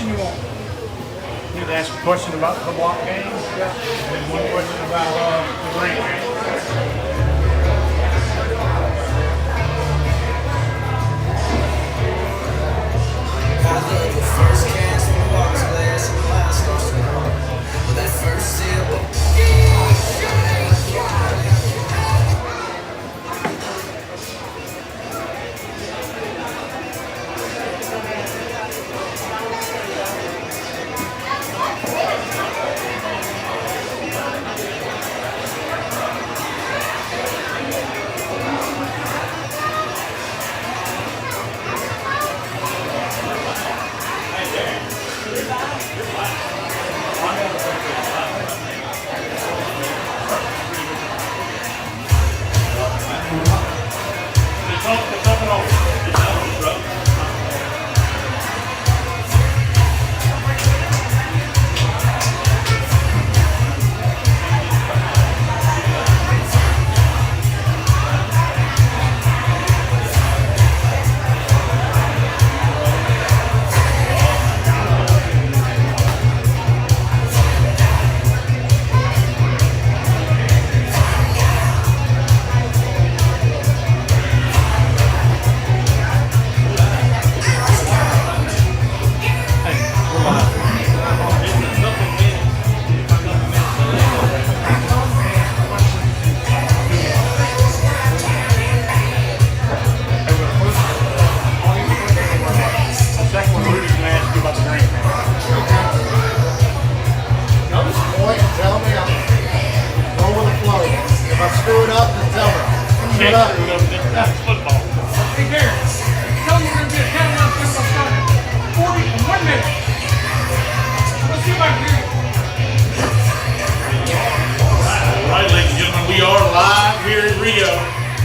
question you want? You need to ask a question about the block game. Yeah. And then one question about the ring game. First cast when the water's glass and the line starts to run. With that first sip of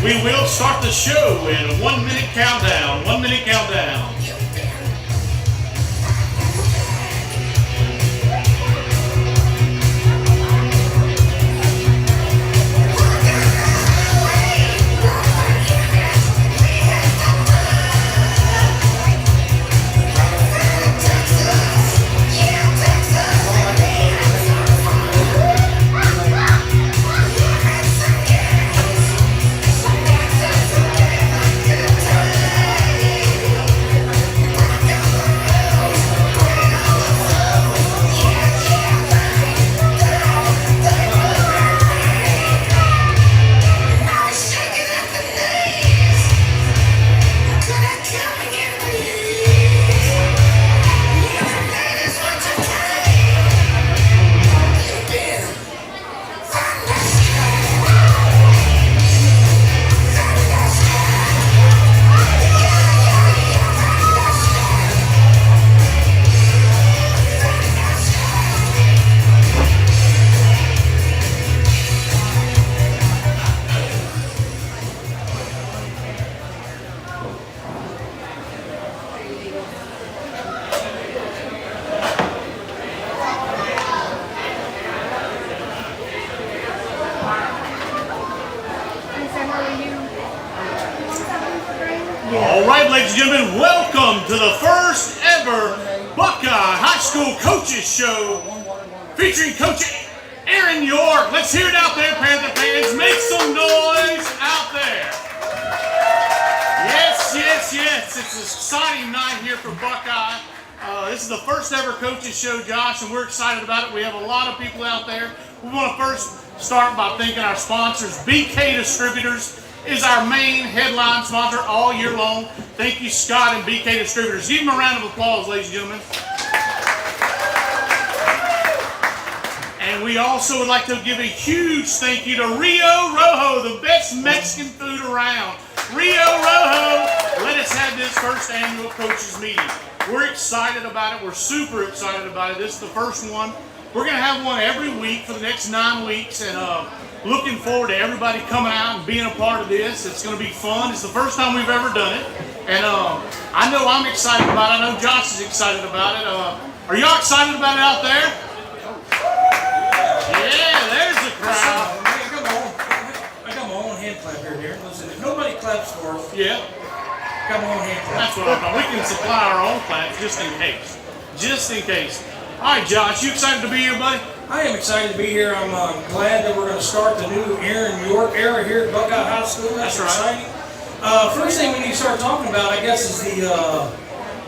We will start the show in a 1 minute countdown. 1 minute countdown. All right, ladies and gentlemen, welcome to the first ever Buckeye High School Coaches Show featuring Coach Aaron York. Let's hear it out there, Panther fans. Make some noise out there. Yes, yes, yes. It's an exciting night here for Buckeye. This is the first ever Coaches Show, Josh, and we're excited about it. We have a lot of people out there. We want to first start by thanking our sponsors. BK Distributors is our main headline sponsor all year long. Thank you, Scott and BK Distributors. Give them a round of applause, ladies and gentlemen. And we also would like to give a huge thank you to Rio Rojo, the best Mexican food around. Rio Rojo, let us have this first annual coaches meeting. We're excited about it. We're super excited about it. This is the first one. We're going to have one every week for the next 9 weeks, and looking forward to everybody coming out and being a part of this. It's going to be fun. It's the first time we've ever done it, and I know I'm excited about it. I know Josh is excited about it. Are y'all excited about it out there? Yeah, there's the crowd. I got my own hand clap here. Listen, if nobody claps for us, Yeah. got my own hand clap. That's what I'm talking about. We can supply our own claps just in case. just in case. All right, Josh, you excited to be here, buddy? I am excited to be here. I'm glad that we're going to start the new Aaron York era here at Buckeye High School. That's right. exciting. First thing we need to start talking about, I guess, is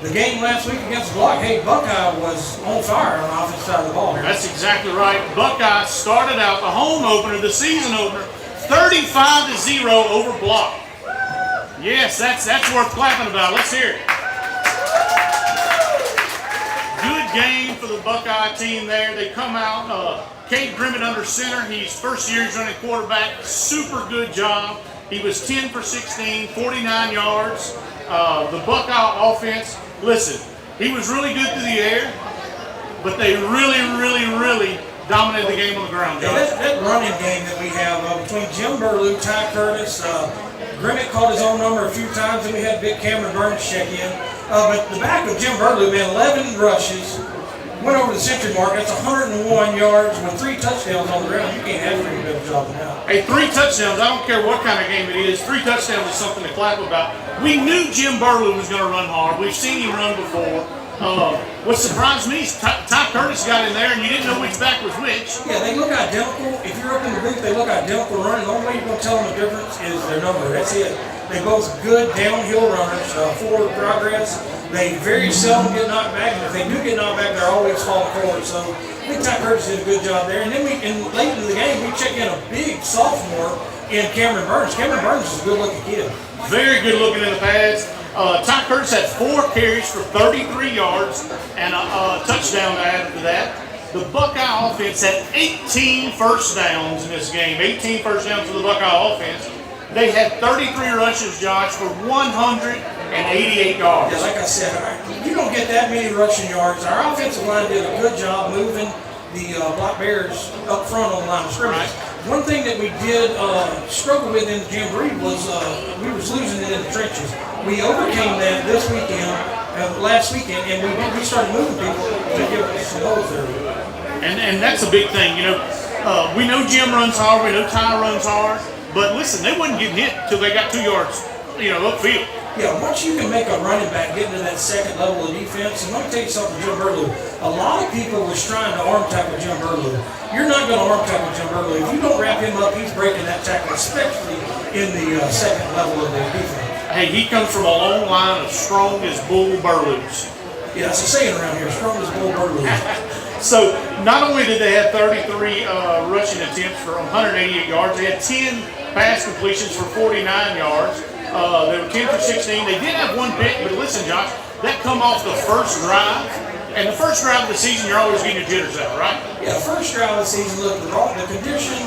the game last week against Block. Hey, Buckeye was on fire on the offensive side of the ball here. That's exactly right. Buckeye started out the home opener, the season opener, 35-0 over Block. Yes, that's worth clapping about. Let's hear it. Good game for the Buckeye team there. They come out, Cade Grimmett under center. He's first year, he's running quarterback. Super good job. He was 10 for 16, 49 yards. The Buckeye offense, listen, he was really good through the air, but they really dominated the game on the ground, Josh. That running game that we have between Jim Burlew, Ty Curtis, Grimmett caught his own number a few times, and we had big Cameron Burns check in. But the back of Jim Burlew, man, 11 rushes, went over the century mark. That's 101 yards with 3 touchdowns on the ground. You can't have any better job than that. Hey, 3 touchdowns, I don't care what kind of game it is, 3 touchdowns is something to clap about. We knew Jim Burlew was going to run hard. We've seen him run before. What surprised me is Ty Curtis got in there and you didn't know which back was which. Yeah, they look identical. If you're up in the booth, they look identical running. The only way you're going to tell them the difference is their number. That's it. They both good downhill runners, forward progress. They very seldom get knocked back, and if they do get knocked back, they're always falling forward. So I think Ty Curtis did a good job there. And then late in the game, we check in a big sophomore in Cameron Burns. Cameron Burns is a good-looking kid. Very good looking in the pads. Ty Curtis had 4 carries for 33 yards and a touchdown to add to that. The Buckeye offense had 18 first downs in this game. 18 first downs for the Buckeye offense. They had 33 rushes, Josh, for 188 yards. Yeah, like I said, you don't get that many rushing yards. Our offensive line did a good job moving the Black Bears up front on the line of scrimmage. Right. One thing that we did struggle with in the jamboree was we was losing it in the trenches. We overcame that this weekend, last weekend, and we started moving people to give us some holes there. And that's a big thing, you know. We know Jim runs hard, we know Ty runs hard, but listen, they wouldn't get hit until they got 2 yards, upfield. Yeah, once you can make a running back get into that second level of defense, and let me tell you something, Jim Burlew, a lot of people was trying to arm tackle Jim Burlew. You're not going to arm tackle Jim Burlew. If you don't wrap him up, he's breaking that tackle, especially in the second level of the defense. Hey, he comes from a long line of strong as bull Burlews. Yeah, that's a saying around here, strong as bull Burlew. So not only did they have 33 rushing attempts for 188 yards, they had 10 pass completions for 49 yards. They were 10 for 16. They did have 1 pick, but listen, Josh, that come off the first drive. And the first drive of the season, you're always getting your jitters out, right? Yeah, first drive of the season, look, the conditions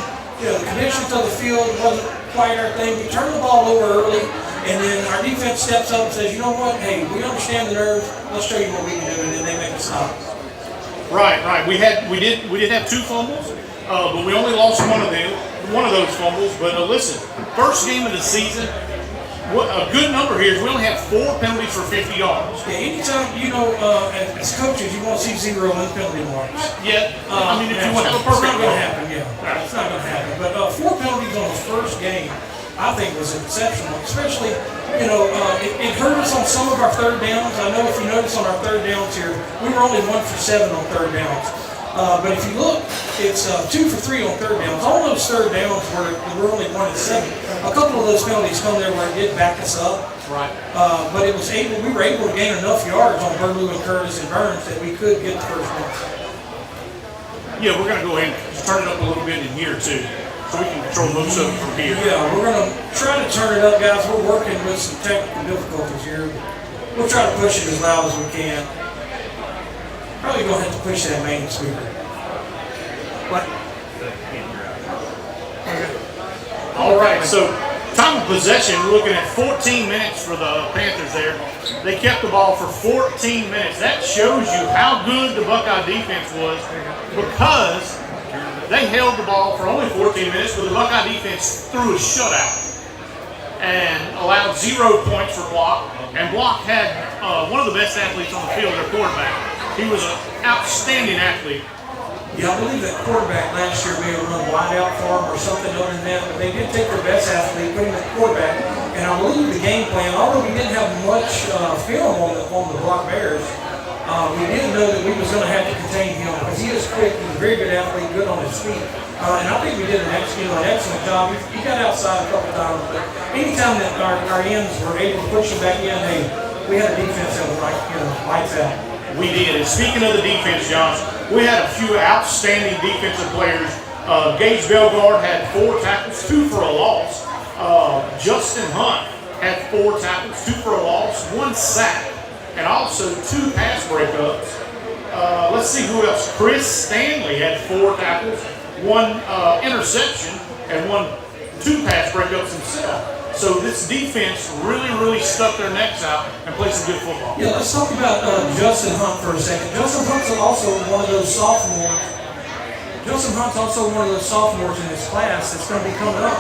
of the field wasn't quite our thing. We turned the ball over early, and then our defense steps up and says, you know what, hey, we understand the nerves. Let's show you what we can do, and then they make a stop. Right. We did have 2 fumbles, but we only lost one of those fumbles. But listen, first game of the season. What a good number here is we only have 4 penalties for 50 yards. Yeah, anytime, as coaches, you want to see 0 in penalty marks. Yeah, I mean, if you want to have a perfect it's not going to mark. happen, yeah. It's not going to happen. But 4 penalties on the first game, I think, was exceptional. Especially, it hurt us on some of our third downs. I know if you notice on our third downs here, we were only 1 for 7 on third downs. But if you look, it's 2 for 3 on third downs. All those third downs were only 1 and 7. A couple of those penalties come there where it did back us up. Right. But we were able to gain enough yards on Burlew and Curtis and Burns that we could get the first one. Yeah, we're going to go ahead and just turn it up a little bit in here too, so we can control most of it from here. Yeah, we're going to try to turn it up, guys. We're working with some technical difficulties here. We'll try to push it as loud as we can. Probably going to have to push that main speaker. What? All right, so time of possession, we're looking at 14 minutes for the Panthers there. They kept the ball for 14 minutes. That shows you how good the Buckeye defense was because they held the ball for only 14 minutes, but the Buckeye defense threw a shutout and allowed 0 points for Block. And Block had one of the best athletes on the field, their quarterback. He was an outstanding athlete. Yeah, I believe that quarterback last year may have run wide out for him or something other than that, but they did take their best athlete, put him at quarterback, and I believe the game plan, although we didn't have much film on the Black Bears, We did know that we was going to have to contain him because he is quick. He's a very good athlete, good on his feet. And I think we did an excellent job. He got outside a couple times, but anytime that our ends were able to push him back in, hey, we had a defense that was lights out. We did. And speaking of the defense, John, we had a few outstanding defensive players. Gage Bellegarde had 4 tackles, 2 for a loss. Justin Hunt had 4 tackles, 2 for a loss, 1 sack, and also 2 pass breakups. Let's see who else. Chris Stanley had 4 tackles, 1 interception, and 2 pass breakups himself. So this defense really stuck their necks out and played some good football. Yeah, let's talk about Justin Hunt for a second. Justin Hunt's also one of those sophomores. Justin Hunt's also one of those sophomores in this class that's going to be coming up.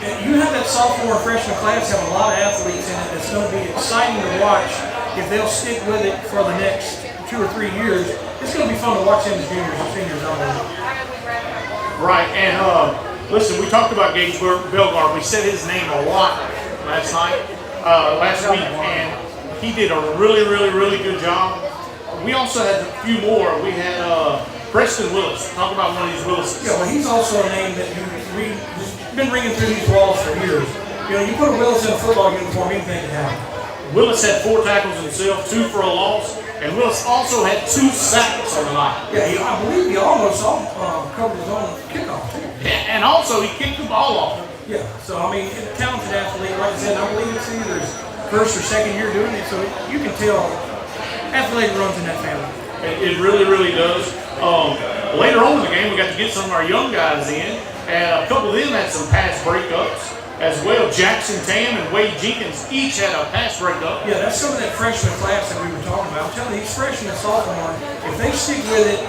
And you have that sophomore freshman class have a lot of athletes in it that's going to be exciting to watch if they'll stick with it for the next 2 or 3 years. It's going to be fun to watch them as juniors and seniors on there. Right, and listen, we talked about Gage Bellegarde. We said his name a lot last week, and he did a really good job. We also had a few more. We had Preston Willis. Talk about one of these Willises. Yeah, well, he's also a name that has been ringing through these walls for years. You know, you put a Willis in a football uniform, anything can happen. Willis had 4 tackles himself, 2 for a loss, and Willis also had 2 sacks on the night. Yeah, I believe he almost covered his own kickoff, too. And also, he kicked the ball off. Yeah, so, I mean, a talented athlete. Like I said, I believe it's either his first or second year doing it, so you can tell athletic runs in that family. It really does. Later on in the game, we got to get some of our young guys in, and a couple of them had some pass breakups as well. Jackson Tam and Wade Jenkins each had a pass breakup. Yeah, that's some of that freshman class that we were talking about. I'm telling you, these freshmen and sophomores, if they stick with it,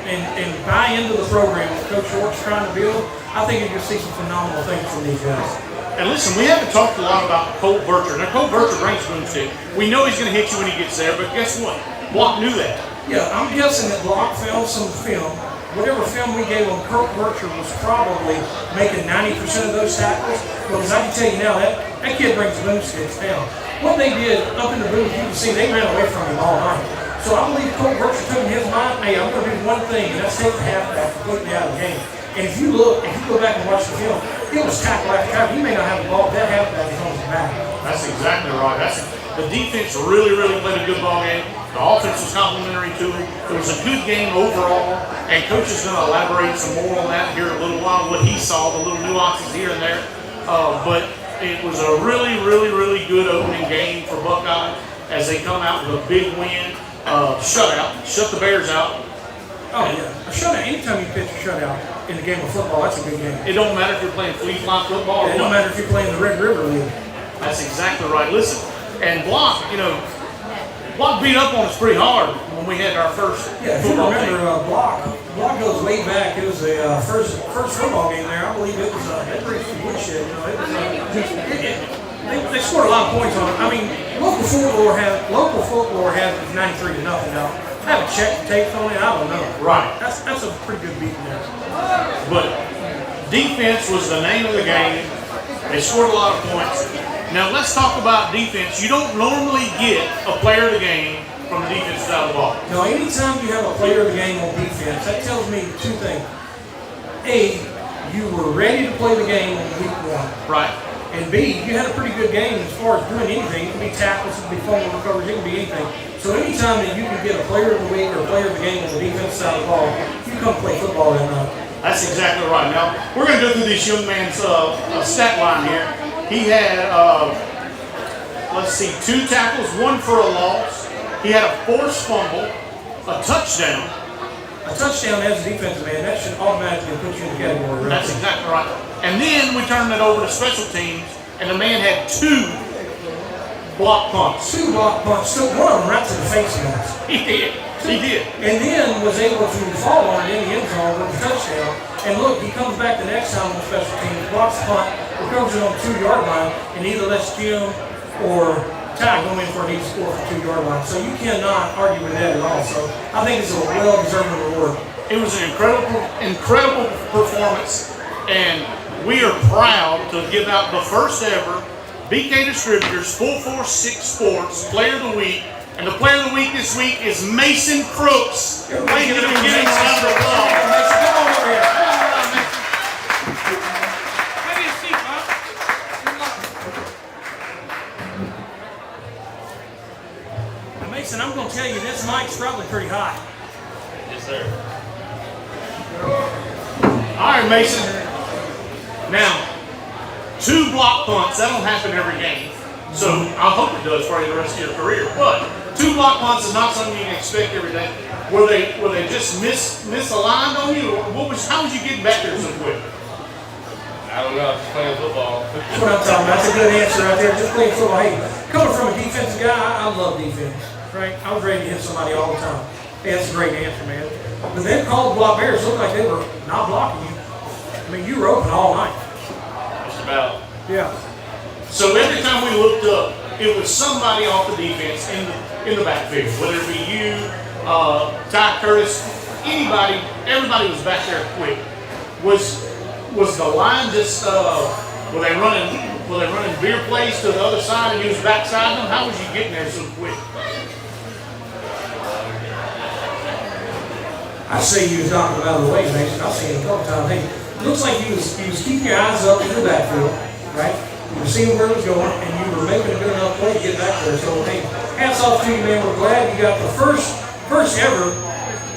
and buy into the program that Coach Short's trying to build, I think you're going to see some phenomenal things from these guys. And listen, we haven't talked a lot about Colt Burcher. Now, Colt Burcher brings boomstick. We know he's going to hit you when he gets there, but guess what? Block knew that. Yeah, I'm guessing that Block found some film. Whatever film we gave him, Colt Burcher was probably making 90% of those tackles. Because I can tell you now, that kid brings boomsticks down. What they did up in the booth, you can see they ran away from him all night. So I believe Colt Burcher took in his mind, hey, I'm going to do one thing, and that's take the halfback completely out of the game. And if you go back and watch the film, it was tackle after tackle. He may not have the ball, but that halfback is on his back. That's exactly right. The defense really played a good ball game. The offense was complimentary to it. It was a good game overall, and Coach is going to elaborate some more on that here in a little while, what he saw, the little nuances here and there. But it was a really good opening game for Buckeye as they come out with a big win, shutout, shut the Bears out. Oh, yeah. A shutout, anytime you pitch a shutout in the game of football, that's a good game. It don't matter if you're playing flea fly football. It don't matter if you're playing the Red River League. That's exactly right. Listen, and Block beat up on us pretty hard when we had our first football game. Yeah, if you remember, Block goes way back. It was the first football game there. I believe it was woodshed. They scored a lot of points on it. I mean, local folklore has 93-0 now. I haven't checked the tapes on it. I don't know. Right. That's a pretty good beating there. But defense was the name of the game. They scored a lot of points. Now let's talk about defense. You don't normally get a player of the game from the defense side of the ball. No, anytime you have a player of the game on defense, that tells me 2 things. A, you were ready to play the game on week 1. Right. And B, you had a pretty good game as far as doing anything. It can be tackles, it can be fumble recoveries, it can be anything. So anytime that you can get a player of the week or a player of the game on the defense side of the ball, you come play football that night. That's exactly right. Now, we're going to go through this young man's stat line here. He had, 2 tackles, 1 for a loss. He had a forced fumble, a touchdown. A touchdown as a defensive man, that should automatically put you in the category. Right? That's exactly right. And then we turned that over to special teams, and the man had 2 block punts. 2 block punts. So one of them right to the face mask. He did. And then was able to fall on it in the end zone with a touchdown. And look, he comes back the next time on special teams, blocks the punt, recovers it on the 2-yard line, and either lets Jim or Ty go in for an easy score from 2-yard line. So you cannot argue with that at all. So I think it's a well-deserved reward. It was an incredible performance, and we are proud to give out the first ever BK Distributors 446 Sports Player of the Week And the player of the week this week is Mason Crooks. Everybody Give give him him a round of applause. Come on over here. Have your seat, Bob. Now, Mason, I'm going to tell you, this mic's probably pretty hot. Yes, sir. All right, Mason. Now, 2 block punts, that don't happen every game. So I hope it does for you the rest of your career. But 2 block punts is not something you can expect every day. Were they just misaligned on you? Or how was you getting back there so quick? I don't know. I'm just playing football. That's what I'm talking about. That's a good answer right there. Just playing football. Hey, coming from a defensive guy, I love defense. Right? I was ready to hit somebody all the time. Hey, that's a great answer, man. But then called block bears looked like they were not blocking you. I mean, you were open all night. Just about. Yeah. So every time we looked up, it was somebody off the defense in the backfield, whether it be you, Ty Curtis, anybody, everybody was back there quick. Was the line just were they running veer plays to the other side and you was backside them? How was you getting there so quick? I say you was knocking them out of the way, Mason. I've seen it a couple times. Hey, it looks like you was keeping your eyes up in the backfield, right? You were seeing where it was going, and you were making a good enough play to get back there. So, hey, hats off to you, man. We're glad you got the first ever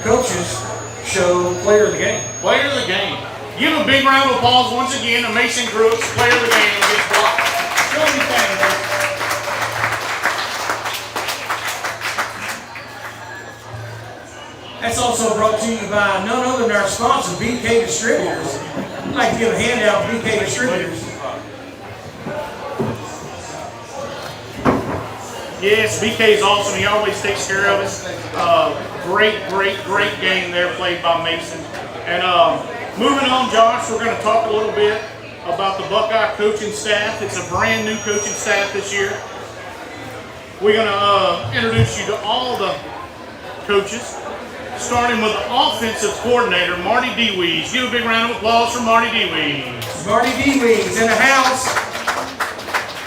coaches show player of the game. Player of the game. Give a big round of applause once again to Mason Crooks, player of the game against Block. Show me things. That's also brought to you by none other than our sponsor, BK Distributors. I'd like to give a handout to BK Distributors. Yes, BK is awesome. He always takes care of us. Great game there played by Mason. And moving on, Josh, we're going to talk a little bit about the Buckeye coaching staff. It's a brand new coaching staff this year. We're going to introduce you to all the coaches, starting with the offensive coordinator, Marty DeWeese. Give a big round of applause for Marty DeWeese. Marty DeWeese in the house.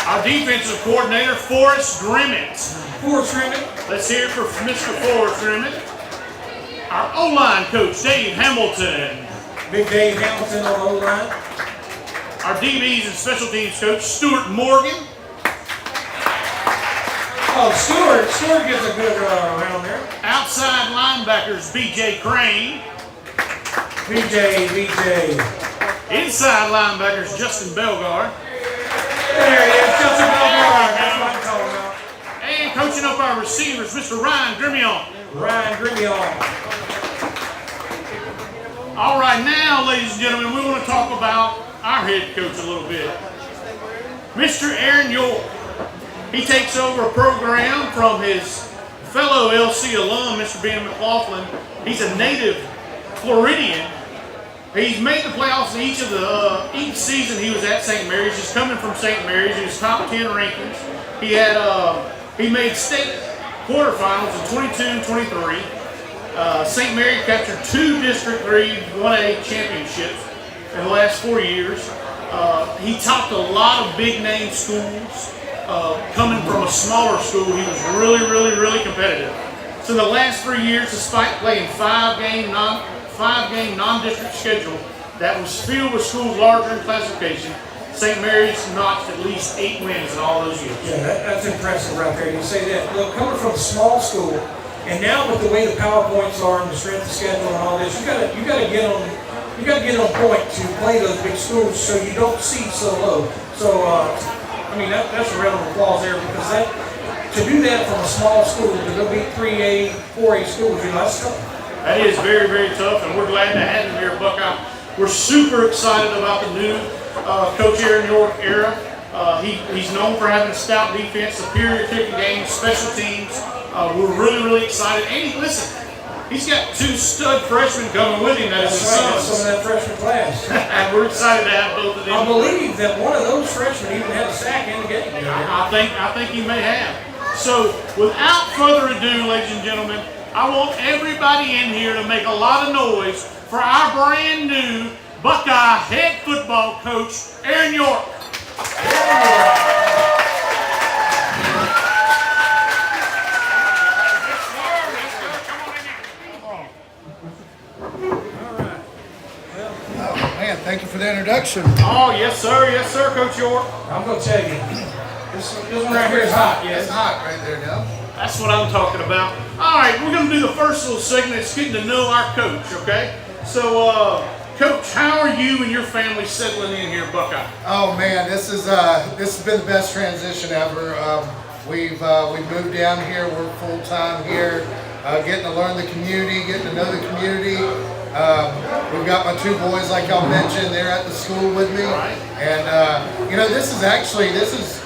Our defensive coordinator, Forrest Grimmett. Forrest Grimmett. Let's hear it for Mr. Forrest Grimmett. Our O-line coach, Dave Hamilton. Big Dave Hamilton on the O-line. Our DBs and special teams coach, Stuart Morgan. Oh, Stuart gets a good round there. Outside linebackers, BJ Crane. BJ. Inside linebackers, Justin Belgar. There he is, Justin Belgar. That's what I'm talking about. And coaching up our receivers, Mr. Ryan Grimion. Ryan Grimion. All right, now, ladies and gentlemen, we want to talk about our head coach a little bit. Mr. Aaron York. He takes over a program from his fellow LC alum, Mr. Ben McLaughlin. He's a native Floridian. He's made the playoffs in each season he was at St. Mary's. He's coming from St. Mary's. He was top 10 rankings. He made state quarterfinals in 22-23. St. Mary captured 2 District 3 1A championships in the last 4 years. He topped a lot of big name schools. Coming from a smaller school, he was really competitive. So the last 3 years, despite playing 5-game non-district schedule that was filled with schools larger in classification, St. Mary's notched at least 8 wins in all those years. Yeah, that's impressive right there. You say that. Look, coming from a small school, and now with the way the PowerPoints are and the strength of schedule and all this, you gotta get on point to play those big schools so you don't seed so low. So I mean that's a round of applause there, because to do that from a small school to go beat 3A, 4A schools, that's tough. That is very tough, and we're glad to have him here at Buckeye. We're super excited about the new Coach Aaron York era. He's known for having a stout defense, superior kicking game, special teams. We're really excited. And he's got 2 stud freshmen coming with him. That is his That's right, sons. some of that freshman class. And we're excited to have both of them. I believe that one of those freshmen even had a sack in the game. I think he may have. So, without further ado, ladies and gentlemen, I want everybody in here to make a lot of noise for our brand new Buckeye head football coach, Aaron York. Oh, man, thank you for the introduction. Oh, yes, sir, Coach York. I'm gonna tell you, this one right here is hot. It's Yes. hot right there now. That's what I'm talking about. All right, we're going to do the first little segment. It's getting to know our coach, okay? So, Coach, how are you and your family settling in here at Buckeye? Oh man, this has been the best transition ever. We've moved down here. We're full time here, getting to learn the community, getting to know the community. We've got my two boys, like y'all mentioned, they're at the school with me, and this is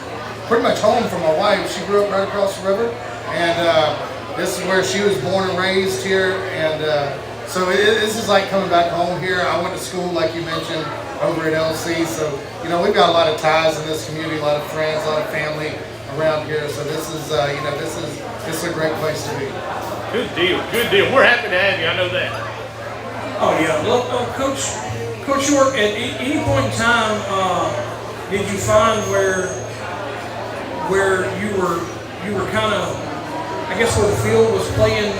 pretty much home for my wife. She grew up right across the river, and this is where she was born and raised here, and so this is like coming back home here. I went to school, like you mentioned, over at LC, so we've got a lot of ties in this community, a lot of friends, a lot of family around here. So this is this is a great place to be. Good deal. We're happy to have you. I know that. Oh yeah. Well, Coach York, at any point in time, did you find where you were kind of, I guess, where the field was playing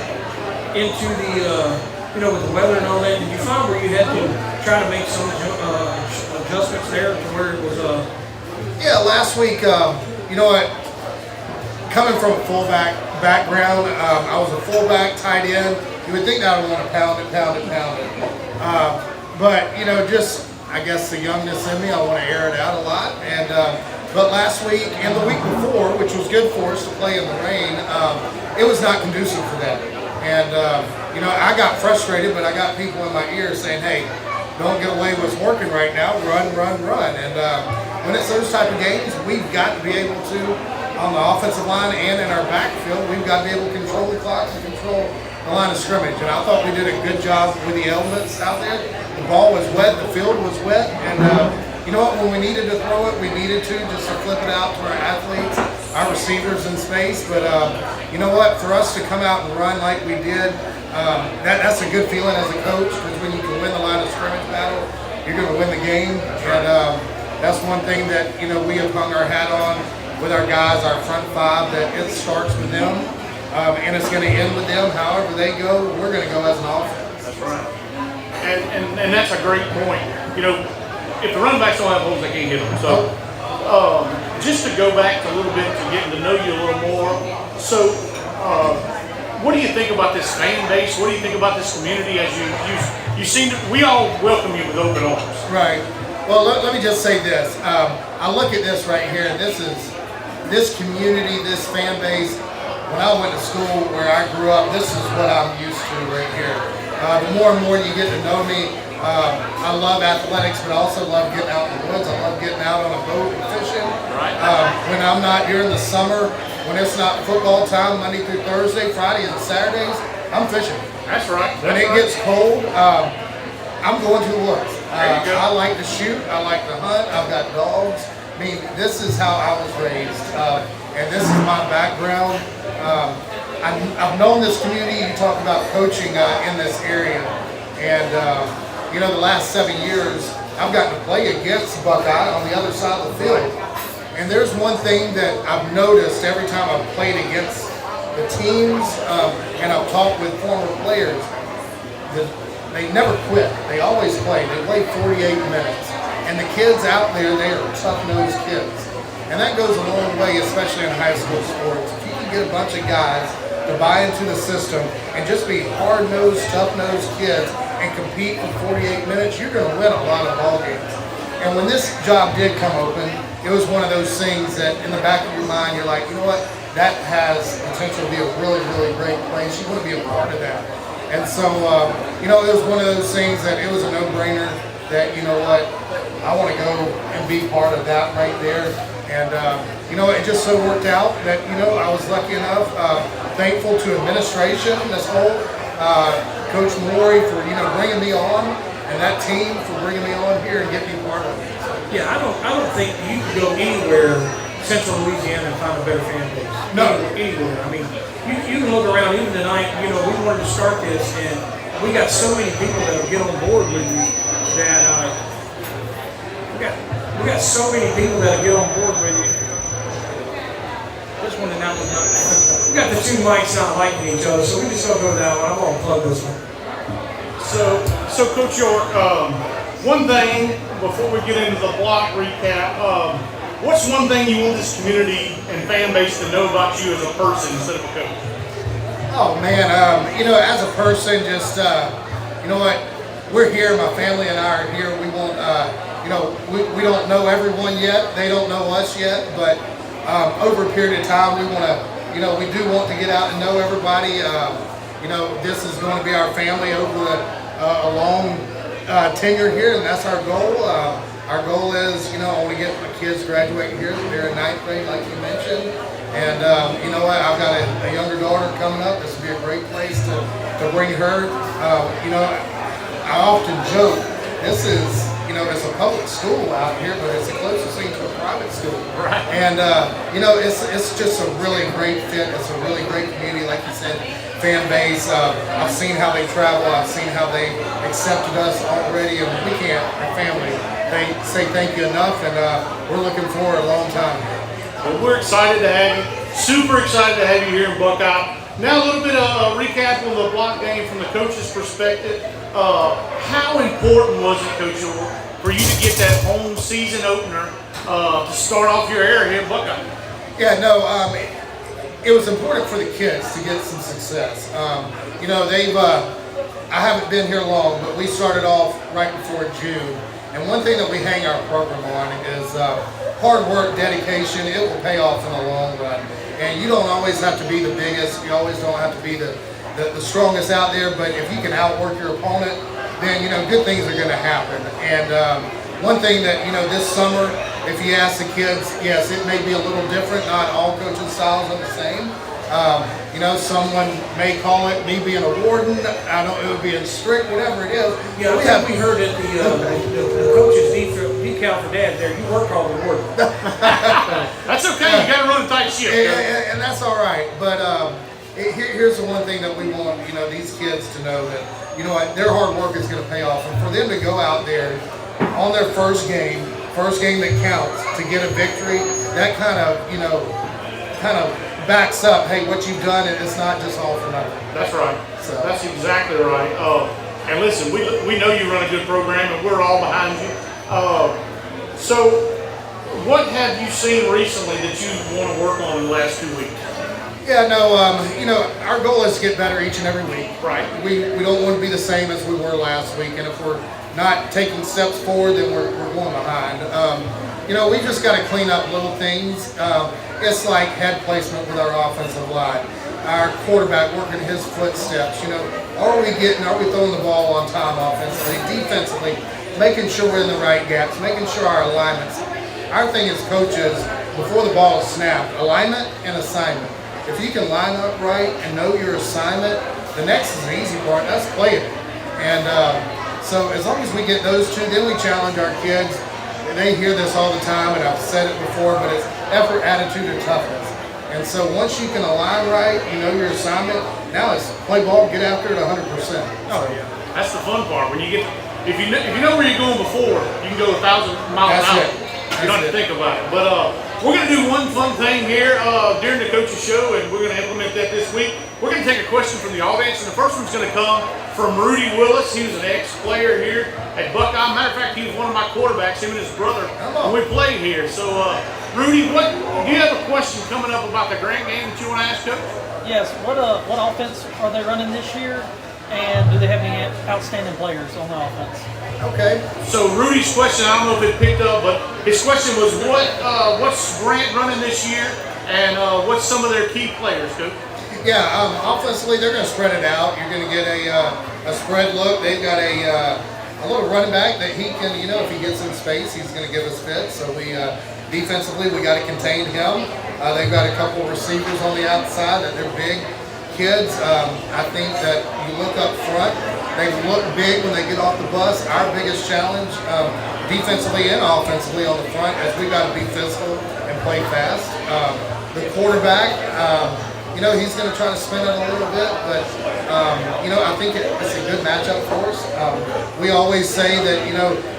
into the with the weather and all that? Did you find where you had to try to make some adjustments there to where it was? Yeah, last week, coming from a fullback background, I was a fullback tight end. You would think that I would want to pound it. But just I guess the youngness in me, I want to air it out a lot. And but last week and the week before, which was good for us to play in the rain, it was not conducive for that. And I got frustrated, but I got people in my ear saying, "Hey, don't get away with what's working right now. Run." And when it's those type of games, we've got to be able to, on the offensive line and in our backfield, we've got to be able to control the clock and control the line of scrimmage. And I thought we did a good job with the elements out there. The ball was wet, the field was wet, and when we needed to throw it, we needed to, just to flip it out to our athletes, our receivers in space. But for us to come out and run like we did, that's a good feeling as a coach, because when you can win the line of scrimmage battle, you're going to win the game. And that's one thing that we have hung our hat on with our guys, our front five, that it starts with them, and it's going to end with them. However they go, we're going to go as an offense. That's right. And that's a great point. If the running backs don't have holes, they can't hit them. So just to go back a little bit to getting to know you a little more. So what do you think about this fan base? What do you think about this community? As you seem to, we all welcome you with open arms. Right. Well, let me just say this. I look at this right here. This community, this fan base. When I went to school where I grew up, this is what I'm used to right here. The more and more you get to know me, I love athletics, but I also love getting out in the woods. I love getting out on a boat and fishing. Right. When I'm not during the summer, when it's not football time, Monday through Thursday, Fridays and Saturdays, I'm fishing. That's right. When it gets cold, I'm going to the woods. There you go. I like to shoot. I like to hunt. I've got dogs. I mean, this is how I was raised, and this is my background. I've known this community. You talk about coaching in this area, and the last 7 years, I've gotten to play against Buckeye on the other side of the field. And there's one thing that I've noticed every time I've played against the teams, and I've talked with former players, that they never quit. They always play. They play 48 minutes. And the kids out there, they are tough-nosed kids. And that goes a long way, especially in high school sports. If you can get a bunch of guys to buy into the system and just be hard-nosed, tough-nosed kids and compete for 48 minutes, you're going to win a lot of ball games. And when this job did come open, it was one of those things that in the back of your mind, you're like, you know what, that has potential to be a really, really great place. You want to be a part of that. And so, it was one of those things that it was a no-brainer that, you know what, I want to go and be part of that right there. And, it just so worked out that, I was lucky enough, thankful to administration, this whole, Coach Maury for, bringing me on, and that team for bringing me on here and getting me part of it. Yeah, I don't think you can go anywhere Central Louisiana and find a better fan base. No. Anywhere. I mean, you can look around even tonight. We wanted to start this, and we got so many people that will get on board with you that we got so many people that will get on board with you. This one and that one. We got the two mics not liking each other, so we just don't go that one. I'm gonna plug this one. So Coach York, one thing before we get into the block recap, what's one thing you want this community and fan base to know about you as a person instead of a coach? Oh man, as a person, just you know what, we're here. My family and I are here. We want, we don't know everyone yet. They don't know us yet, but over a period of time, we want to, we do want to get out and know everybody. This is going to be our family over a long tenure here, and that's our goal. Our goal is, I want to get my kids graduating here. They're in 9th grade, like you mentioned. And you know what? I've got a younger daughter coming up. This would be a great place to bring her. I often joke, this is, it's a public school out here, but it's the closest thing to a private school. Right. And it's just a really great fit. It's a really great community, like you said, fan base. I've seen how they travel. I've seen how they accepted us already, and we can't, our family, they say thank you enough, and we're looking forward a long time. Well, we're excited to have you. Super excited to have you here in Buckeye. Now a little bit of a recap on the block game from the coach's perspective. How important was it, Coach York, for you to get that home season opener to start off your era here at Buckeye? Yeah, no, it was important for the kids to get some success. I haven't been here long, but we started off right before June. And one thing that we hang our program on is hard work, dedication. It will pay off in the long run. And you don't always have to be the biggest. You always don't have to be the strongest out there. But if you can outwork your opponent, then, good things are going to happen. And one thing that, this summer, if you ask the kids, yes, it may be a little different. Not all coaching styles are the same. Someone may call it me being a warden. I don't know, being strict, whatever it is. Yeah, we heard at the coach's decal for dad there, you work all the work. That's okay. You got to run a tight ship. And that's all right. But here's the one thing that we want, these kids to know that, their hard work is going to pay off. And for them to go out there on their first game that counts, to get a victory, that kind of backs up, hey, what you've done, it's not just all for nothing. That's right. So. That's exactly right. And listen, we know you run a good program, and we're all behind you. So, what have you seen recently that you want to work on in the last 2 weeks? Yeah, no, our goal is to get better each and every week. Right. We don't want to be the same as we were last week, and if we're not taking steps forward, then we're going behind. We just got to clean up little things. It's like head placement with our offensive line, our quarterback working his footsteps. Are we throwing the ball on time offensively, defensively, making sure we're in the right gaps, making sure our alignments. Our thing as coaches, before the ball is snapped, alignment and assignment. If you can line up right and know your assignment, the next is the easy part. That's playing it. And so as long as we get those two, then we challenge our kids. They hear this all the time, and I've said it before, but it's effort, attitude, and toughness. And so once you can align right, you know your assignment, now it's play ball, get after it 100%. Oh yeah, that's the fun part. When you get, if you know where you're going before, you can go 1,000 miles an hour. You don't have to think about it. But we're going to do one fun thing here during the coach's show, and we're going to implement that this week. We're going to take a question from the audience, and the first one's going to come from Rudy Willis. He was an ex-player here at Buckeye. Matter of fact, he was one of my quarterbacks, him and his brother, when we played here. So, Rudy, do you have a question coming up about the Grant game that you want to ask Coach? Yes. What offense are they running this year, and do they have any outstanding players on the offense? Okay. So Rudy's question, I don't know if it picked up, but his question was, what's Grant running this year, and what's some of their key players, Coach? Yeah, offensively, they're going to spread it out. You're going to get a spread look. They've got a little running back that he can, if he gets in space, he's going to give us fits. So defensively, we got to contain him. They've got a couple of receivers on the outside that they're big kids. I think that you look up front, they look big when they get off the bus. Our biggest challenge, defensively and offensively on the front, is we got to be physical and play fast. The quarterback, he's going to try to spin it a little bit, but, I think it's a good matchup for us. We always say that,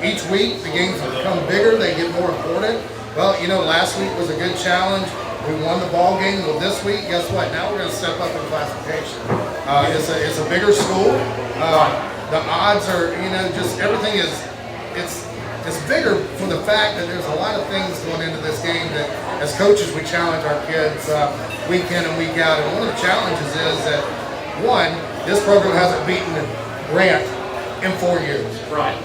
each week the games become bigger, they get more important. Well, last week was a good challenge. We won the ball game. Well, this week, guess what? Now we're going to step up in classification. It's a bigger school. the odds are, just everything is, it's bigger for the fact that there's a lot of things going into this game that as coaches we challenge our kids week in and week out. And one of the challenges is that, one, this program hasn't beaten Grant in 4 years. Right.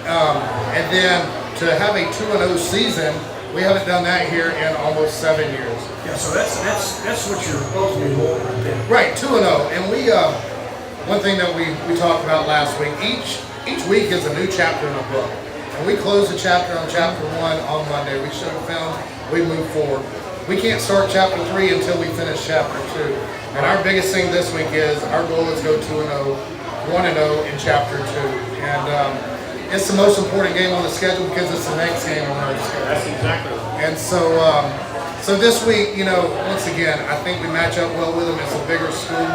And then to have a 2-0 season, we haven't done that here in almost 7 years. Yeah, so that's what you're supposed to be doing right there. Right, 2-0. And we, one thing that we talked about last week, each week is a new chapter in a book. And we close the chapter on chapter 1 on Monday. We show the film, we move forward. We can't start chapter 3 until we finish chapter 2. And our biggest thing this week is our goal is to go 2-0, 1-0 in chapter 2. And it's the most important game on the schedule because it's the next game on our schedule. That's exactly right. And so this week, once again, I think we match up well with them. It's a bigger school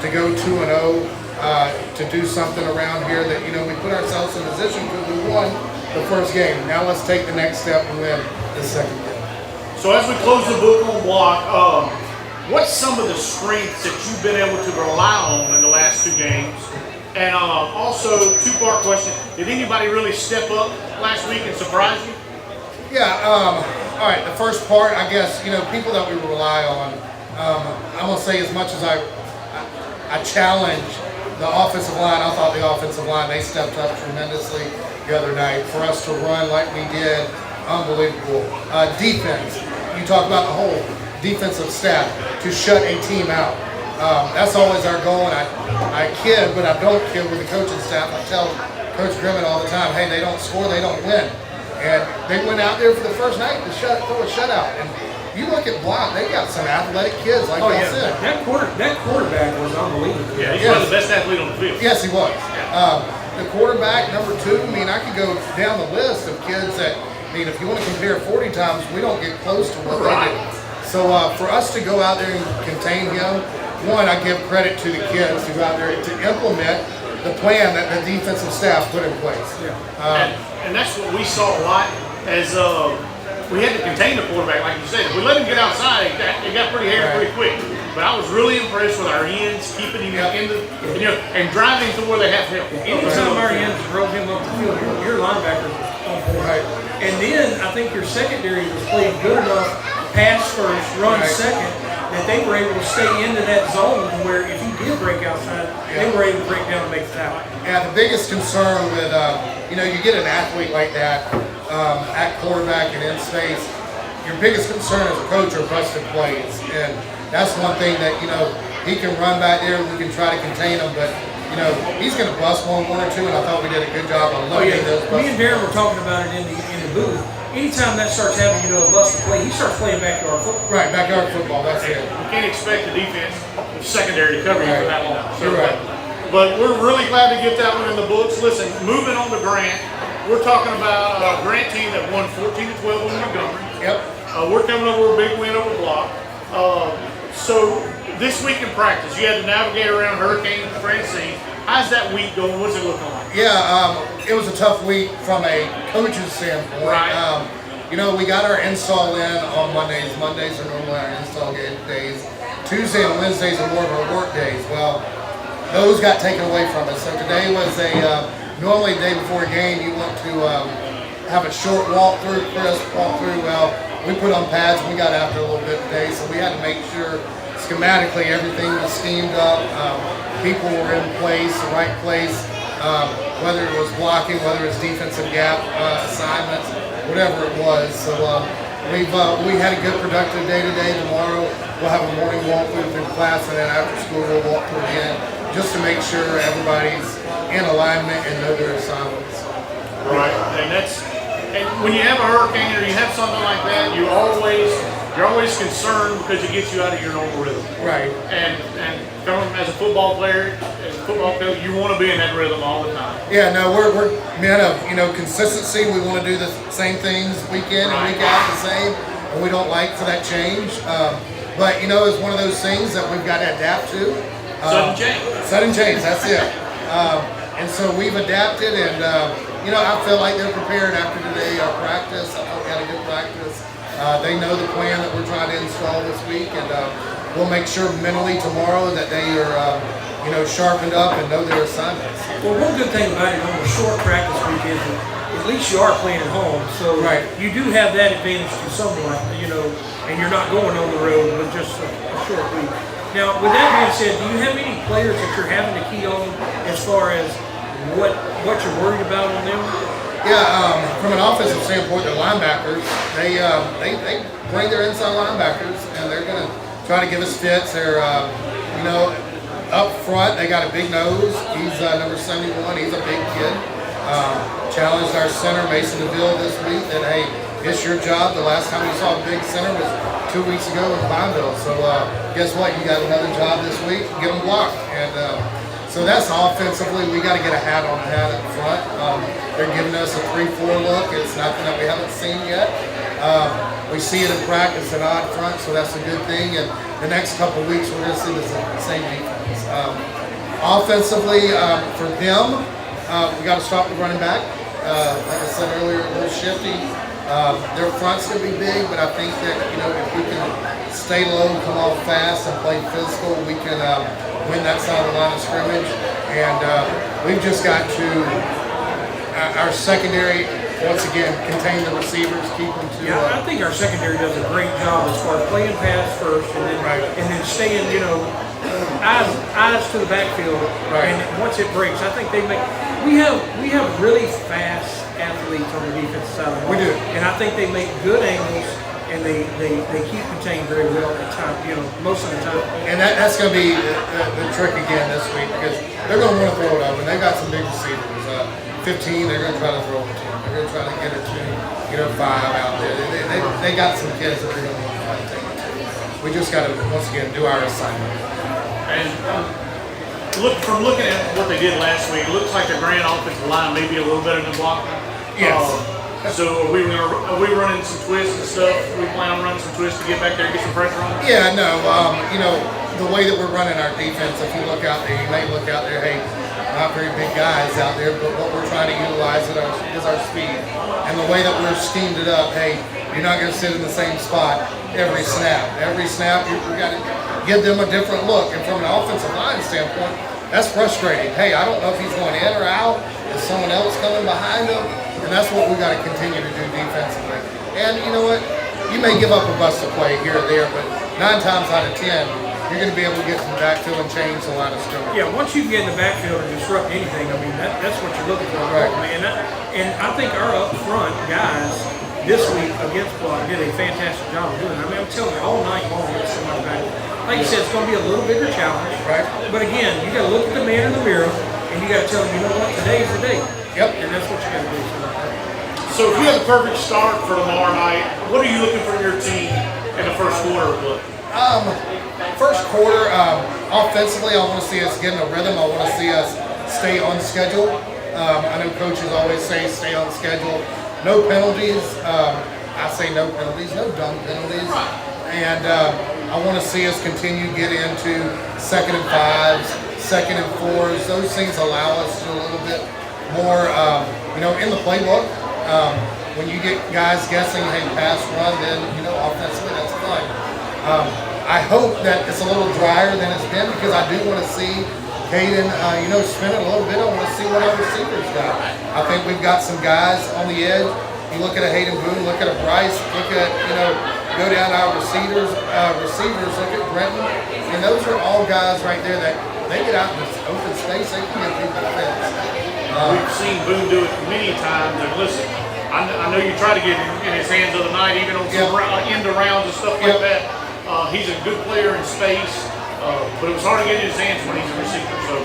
to go 2-0, to do something around here that, we put ourselves in a position because we won the first game. Now let's take the next step and win the second game. So as we close the book on block, what's some of the strengths that you've been able to rely on in the last 2 games? And also, 2-part question, did anybody really step up last week and surprise you? Yeah, all right, the first part, I guess, people that we rely on, I'm going to say as much as I challenge the offensive line, I thought the offensive line, they stepped up tremendously the other night. For us to run like we did, unbelievable. Defense, you talk about the whole defensive staff, to shut a team out. That's always our goal, and I kid, but I don't kid with the coaching staff. I tell Coach Grimmett all the time, hey, they don't score, they don't win. And they went out there for the first night to throw a shutout. And you look at Block, they got some athletic kids, like I said. That quarterback was unbelievable. Yeah, he's one of the best athletes on the field. Yes, he was. The quarterback, number 2, I could go down the list of kids that, if you want to compare 40 times, we don't get close to what they did. So for us to go out there and contain him, one, I give credit to the kids to go out there to implement the plan that the defensive staff put in place. And that's what we saw a lot as we had to contain the quarterback, like you said. If we let him get outside, it got pretty hairy pretty quick. But I was really impressed with our ends, keeping him in the, and driving to where they have help. Anytime our ends drove him up the field, your linebacker was on point. Right. And then I think your secondary was played good enough, pass first, run second, that they were able to stay into that zone where if you did break outside, they were able to break down and make the tackle. Yeah, the biggest concern with, you get an athlete like that at quarterback and in space, your biggest concern as a coach are busted plays. And that's one thing that, he can run back there, we can try to contain him, but, he's going to bust one or two, and I thought we did a good job on limiting those busts. Me and Darren were talking about it in the booth. Anytime that starts happening, a busted play, he starts playing backyard football. Right, backyard football, that's it. You can't expect the defense, secondary, to cover you for that long. So, You're right. But we're really glad to get that one in the books. Listen, moving on to Grant, we're talking about a Grant team that won 14-12 over Montgomery. Yep. We're coming over a big win over Block. So this week in practice, you had to navigate around Hurricane Francine. How's that week going? What's it looking like? Yeah, it was a tough week from a coach's standpoint. Right. We got our install in on Mondays. Mondays are normally our install days. Tuesday and Wednesdays are more of our work days. Well, those got taken away from us. So today was normally the day before a game, you want to have a short walkthrough, crisp walkthrough. Well, we put on pads and we got after a little bit today, so we had to make sure schematically everything was steamed up. People were in place, the right place, whether it was blocking, whether it was defensive gap assignments, whatever it was. So we had a good productive day today. Tomorrow we'll have a morning walkthrough through class, and then after school we'll walk through again just to make sure everybody's in alignment and know their assignments. Right, and when you have a hurricane or you have something like that, you're always concerned because it gets you out of your normal rhythm. Right. And coming as a football player, as a football coach, you want to be in that rhythm all the time. Yeah, no, we're men of consistency. We want to do the same things week in and week out the same, and we don't like for that change. But it's one of those things that we've got to adapt to. Sudden change. Sudden change. That's it. And so we've adapted, and I feel like they're prepared after today. Our practice, I thought we had a good practice. They know the plan that we're trying to install this week, and we'll make sure mentally tomorrow that they are sharpened up and know their assignments. Well, one good thing about it on a short practice week is that at least you are playing at home, so Right. you do have that advantage to somewhat, and you're not going on the road with just a short week. Now, with that being said, do you have any players that you're having to key on as far as what you're worried about on them? Yeah, from an offensive standpoint, the linebackers, they bring their inside linebackers, and they're going to try to give us fits. They're, up front, they got a big nose. He's number 71. He's a big kid. Challenged our center, Mason Deville, this week that, hey, it's your job. The last time we saw a big center was 2 weeks ago in Pineville. So guess what? You got another job this week. Get them blocked. And so that's offensively. We got to get a hat on the hat up front. They're giving us a 3-4 look. It's nothing that we haven't seen yet. We see it in practice, an odd front, so that's a good thing. And the next couple of weeks, we're going to see the same defense. Offensively, for them, we got to stop the running back. Like I said earlier, a little shifty. Their front's going to be big, but I think that if we can stay low, come off fast, and play physical, we can win that side of the line of scrimmage. And we've just got to our secondary. Once again, contain the receivers, keep them to. Yeah, I think our secondary does a great job as far as playing pass first, and then staying, eyes to the backfield. Right. And once it breaks, I think we have really fast athletes on the defensive side of the ball. We do. And I think they make good angles, and they keep contained very well at times, most of the time. And that's going to be the trick again this week because they're going to want to throw it up, and they've got some big receivers. 15, they're going to try to throw it to. They're going to try to get it to 5 out there. They got some kids that they're going to want to try to take it to. We just got to once again do our assignment. And looking at what they did last week, it looks like the grand offensive line may be a little better than blocking. Yes. So are we running some twists and stuff? We plan on running some twists to get back there and get some pressure on them? Yeah, no. The way that we're running our defense, if you look out there, you may look out there, hey, not very big guys out there, but what we're trying to utilize is our speed. And the way that we're schemed it up, hey, you're not going to sit in the same spot every snap. Every snap, you've got to give them a different look. And from an offensive line standpoint, that's frustrating. Hey, I don't know if he's going in or out. Is someone else coming behind him? And that's what we got to continue to do defensively. And you know what? You may give up a busted play here or there, but 9 times out of 10, you're going to be able to get from the backfield and change the line of scrimmage. Yeah, once you get in the backfield and disrupt anything, I mean, that's what you're looking for. Right. And I think our up front guys this week against Block did a fantastic job of doing it. I mean, I'm telling you, all night long, it's somebody back. Like you said, it's going to be a little bigger challenge. Right. But again, you got to look at the man in the mirror, and you got to tell him, you know what, today's the day. Yep. And that's what you got to do. So if you have the perfect start for tomorrow night, what are you looking for your team in the first quarter? First quarter, offensively, I want to see us get in a rhythm. I want to see us stay on schedule. I know coaches always say stay on schedule. No penalties. I say no penalties, no dumb penalties. And I want to see us continue to get into 2nd and 5s, 2nd and 4s. Those things allow us to do a little bit more, in the playbook. When you get guys guessing, hey, pass, run, then, offensively, that's fine. I hope that it's a little drier than it's been because I do want to see Caden, spin it a little bit. I want to see what our receivers got. I think we've got some guys on the edge. You look at a Hayden Boone, look at a Bryce, look at, go down our receivers, look at Brenton. And those are all guys right there that they get out in this open space, they can get people defense. We've seen Boone do it many times. And listen, I know you try to get in his hands the other night, even on some end arounds and stuff like that. He's a good player in space, but it was hard to get in his hands when he's a receiver. So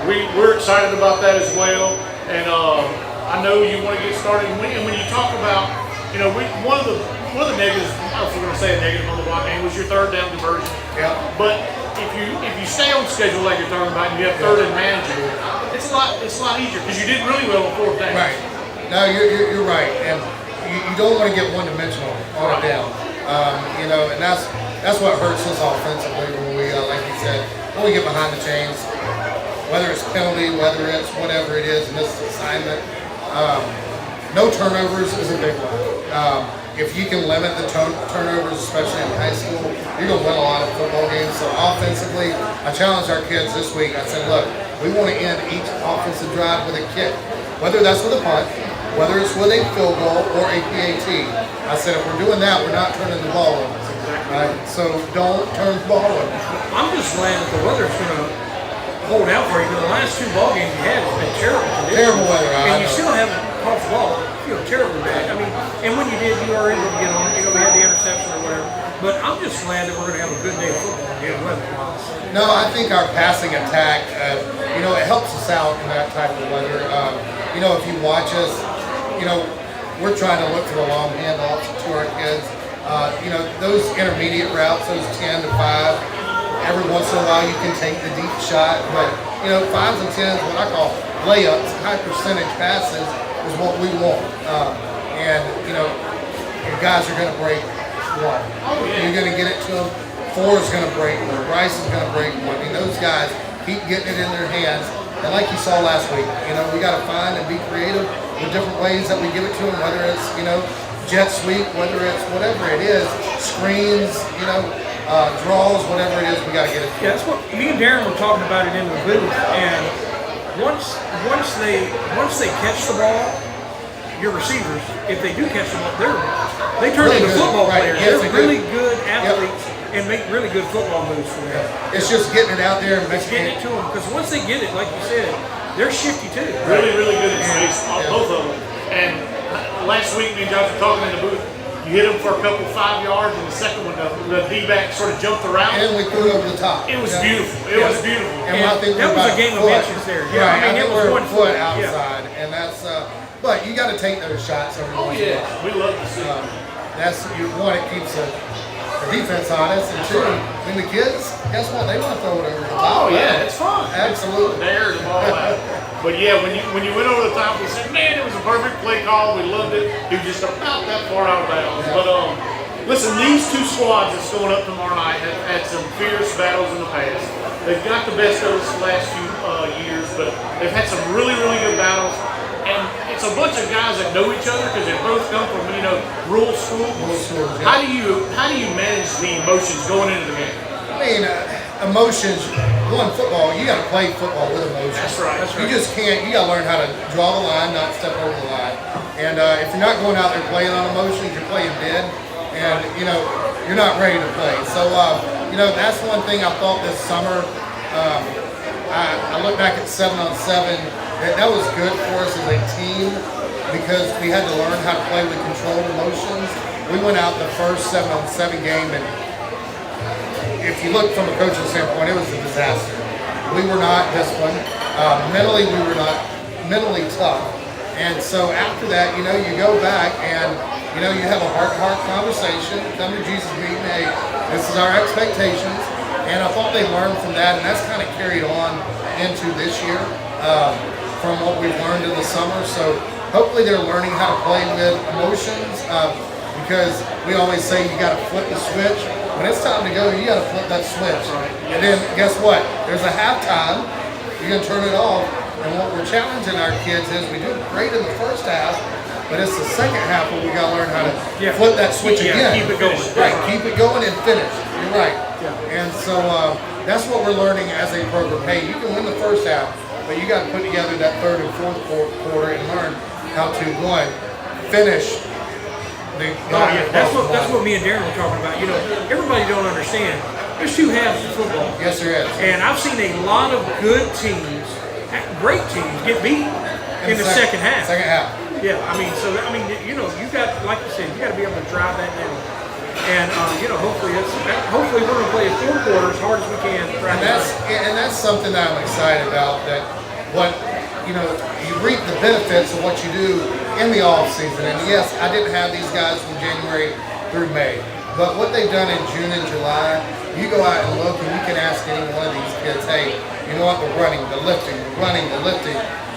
we're excited about that as well. And I know you want to get started. And when you talk about, one of the negatives, if we're going to say a negative on the block game, was your 3rd down conversion. Yeah. But if you stay on schedule like you're talking about, and you have 3rd and manageable, it's a lot easier because you did really well on 4th down. Right. No, you're right, and you don't want to get one-dimensional on a down. And that's what hurts us offensively when we, like you said, when we get behind the chains, whether it's penalty, whether it's whatever it is, and this assignment. No turnovers is a big one. if you can limit the turnovers, especially in high school, you're going to win a lot of football games. So offensively, I challenged our kids this week. I said, look, we want to end each offensive drive with a kick, whether that's with a punt, whether it's with a field goal or a PAT. I said, if we're doing that, we're not turning the ball over. Right? So don't turn the ball over. I'm just glad that the weather's going to hold out for you, because the last 2 ball games you had has been terrible conditions. Terrible weather, and you still haven't caught the ball. You feel terribly bad. I mean, and when you did, you were able to get on. You know, we had the interception or whatever. But I'm just glad that we're going to have a good day of football again, weather-wise. No, I think our passing attack, you know, it helps us out in that type of weather. You know, if you watch us, you know, we're trying to look for the long handoffs to our kids. You know, those intermediate routes, those 10 to 5, every once in a while you can take the deep shot, but, you know, 5s and 10s, what I call layups, high percentage passes, is what we want. And, you know, your guys are going to break 1. You're going to get it to them. 4 is going to break 1. Bryce is going to break 1. I mean, those guys keep getting it in their hands. And like you saw last week, you know, we got to find and be creative with different ways that we give it to them, whether it's, you know, jet sweep, whether it's whatever it is, screens, you know, draws, whatever it is, we got to get it to them. Yeah, that's what me and Darren were talking about it in the booth. And once they catch the ball, your receivers, if they do catch the ball, they turn Really into good, football right, players. yes, They're they do. really good athletes and make really good football moves for them. It's just getting it out there and It's getting it to them, because once they get it, like you said, they're shifty too. Really, really good in space, both of them. And last week, me and Josh were talking in the booth. You hit them for a couple 5 yards, and the second one, the D-back sort of jumped around. And we threw it over the top. It was beautiful. It was beautiful. And I think that we're was about a game of foot. inches there. Yeah, Right, I mean, it was we're 1 a foot foot. outside, and that's. But you got to take those shots every Oh, once in a yeah. while. We love to see it. That's one. It keeps the defense honest, and 2, when the kids, guess what? They want to throw it over the top. Oh, yeah. It's fun. Absolutely. There, the ball out. But yeah, when you went over the top, we said, man, it was a perfect play call. We loved it. He was just about that far out of bounds. Yeah. But listen, these 2 squads that's going up tomorrow night have had some fierce battles in the past. They've got the best of us the last few years, but they've had some really, really good battles. And it's a bunch of guys that know each other because they both come from, you know, rural schools. Yeah. How do you manage the emotions going into the game? I mean, emotions. One, football. You got to play football with emotions. That's right. You just can't. You got to learn how to draw the line, not step over the line. And if you're not going out there playing on emotions, you're playing dead. And you know, you're not ready to play. So you know, that's one thing I thought this summer. I look back at 7-on-7. That was good for us as a team because we had to learn how to play with controlled emotions. We went out the first 7-on-7 game, and if you look from a coaching standpoint, it was a disaster. We were not disciplined. Mentally, we were not mentally tough. And so after that, you know, you go back and, you know, you have a heart-to-heart conversation, come to Jesus meeting, hey, this is our expectations. And I thought they learned from that, and that's kind of carried on into this year from what we've learned in the summer. So hopefully they're learning how to play with emotions because we always say you got to flip the switch. When it's time to go, you got to flip that switch. And then guess what? There's a halftime. You're going to turn it off. And what we're challenging our kids is we do great in the first half, but it's the second half where we got to learn how to flip that switch again. Keep it going. Right, keep it going and finish. You're right. And so that's what we're learning as a program. Hey, you can win the first half, but you got to put together that third and fourth quarter and learn how to, one, finish the That's what me and Darren were talking about. You know, everybody don't understand. There's 2 halves of football. Yes, there is. And I've seen a lot of good teams, great teams, get beat in the second half. Second half. Yeah, I mean, you know, you got, like you said, you got to be able to drive that down. And you know, hopefully we're going to play a 4 quarter as hard as we can. And that's something that I'm excited about. That what you know, you reap the benefits of what you do in the off season. And yes, I didn't have these guys from January through May, but what they've done in June and July, you go out and look, and you can ask any one of these kids, hey, you know what? The running, the lifting,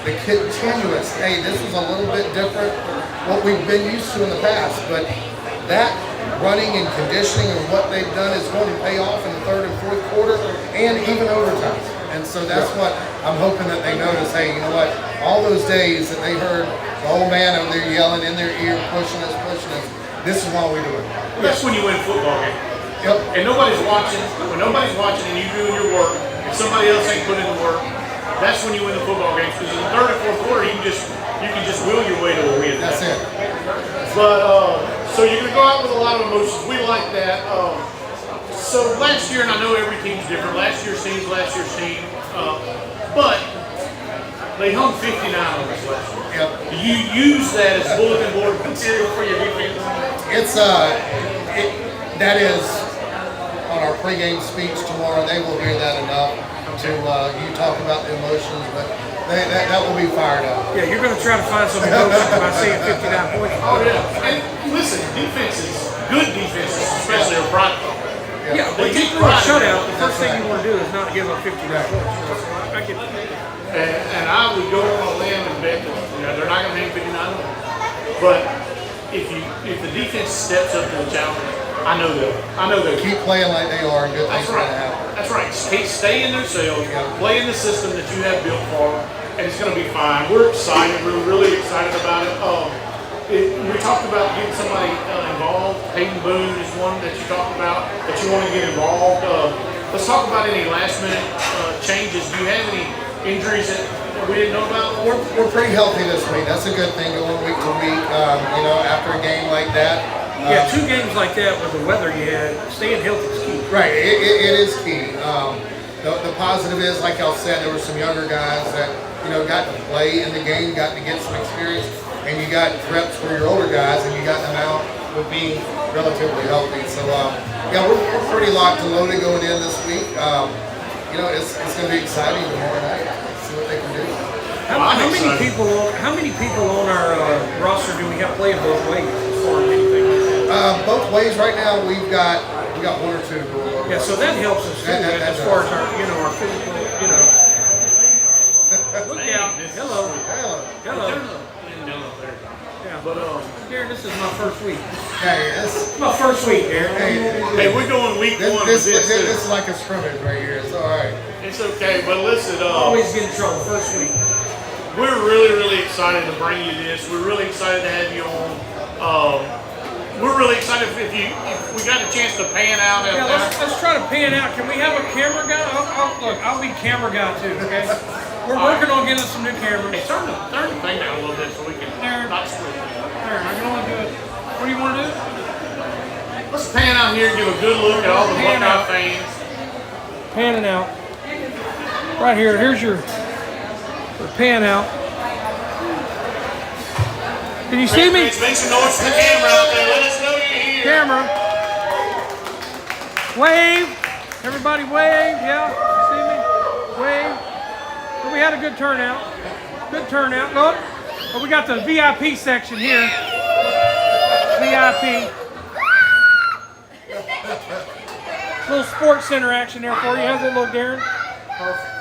the continuous. Hey, this is a little bit different what we've been used to in the past, but that running and conditioning and what they've done is going to pay off in the third and fourth quarter and even overtime. And so that's what I'm hoping that they notice. Hey, you know what? All those days that they heard the old man over there yelling in their ear, pushing us, this is why we do it. That's when you win a football game. Yep. And nobody's watching. When nobody's watching and you doing your work, and somebody else ain't putting in the work, that's when you win the football games. Because in the third and fourth quarter, you can just will your way to a win. That's it. But so you're gonna go out with a lot of emotions. We like that. So last year, and I know every team's different. Last year's team, but they hung 59 on us last year. Yep. Do you use that as bulletin board material for your defense? It's that is on our pregame speech tomorrow. They will hear that enough to you talk about the emotions, but that will be fired up. Yeah, you're going to try to find some emotion by saying 59 points. Oh yeah. And listen, good defenses, especially are prideful. Yeah, when you throw a shutout, the first thing you want to do is not give up 59 points. I get that. And I would go on a limb and bet that they're not going to hang 59. But if the defense steps up to the challenge, I know they'll Keep playing like they are, and good things are going to happen. That's right. Stay in their cells, play in the system that you have built for them, and it's going to be fine. We're excited. We're really excited about it. We talked about getting somebody involved. Peyton Boone is one that you talked about that you want to get involved. Let's talk about any last-minute changes. Do you have any injuries that we didn't know about? We're pretty healthy this week. That's a good thing going week to week. After a game like that. Yeah, 2 games like that with the weather you had, staying healthy is key. Right, it is key. The positive is, like y'all said, there were some younger guys that got to play in the game, got to get some experience, and you got reps for your older guys, and you got them out with being relatively healthy. So we're pretty locked and loaded going in this week. It's going to be exciting tomorrow night. See what they can do. How many people on our roster do we have playing both ways as far as anything? Both ways right now. We got 1 or 2. Yeah, so that helps us too, as far as our our physical, Look out! Hello. Yeah, but Darren, this is my first week. Hey, this My first week, Darren. Hey, we're going week 1 this with this. is like a scrimmage right here. It's all right. It's okay, but listen. Always get in trouble first week. We're really, really excited to bring you this. We're really excited to have you on. We're really excited if we got a chance to pan out. Yeah, let's try to pan out. Can we have a camera guy? I'll be camera guy too. Okay. We're working on getting some new cameras. Hey, turn the thing down a little bit so we can not split. Darren, I can only do it. What do you want to do? Let's pan out here and give a good look at all the Buckeye fans. Panning out. Right here. Here's your pan out. Can you see me? Make some noise to the camera out there. Let us know you're here. Camera. Wave. Everybody wave. Yeah. See me? Wave. Well, we had a good turnout. Good turnout. Look. Well, we got the VIP section here. VIP. Little sports center action there for you. How's it look, Darren?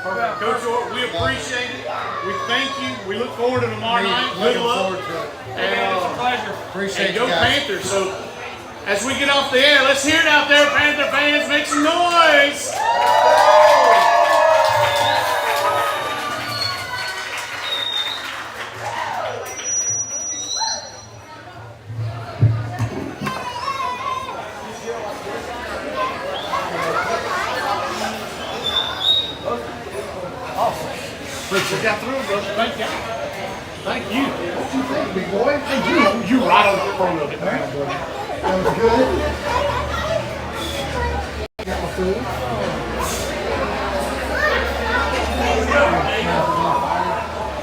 Perfect. Coach Orr, we appreciate it. We thank you. We look forward to tomorrow night. Good Looking luck. forward to it. It's a pleasure. Appreciate And you go guys. Panthers. So as we get off the air, let's hear it out there, Panther fans. Make some noise. We got through, brother. Thank you. Thank you. What you think, big boy? Hey, you right on the front of it. That was good. Got my food.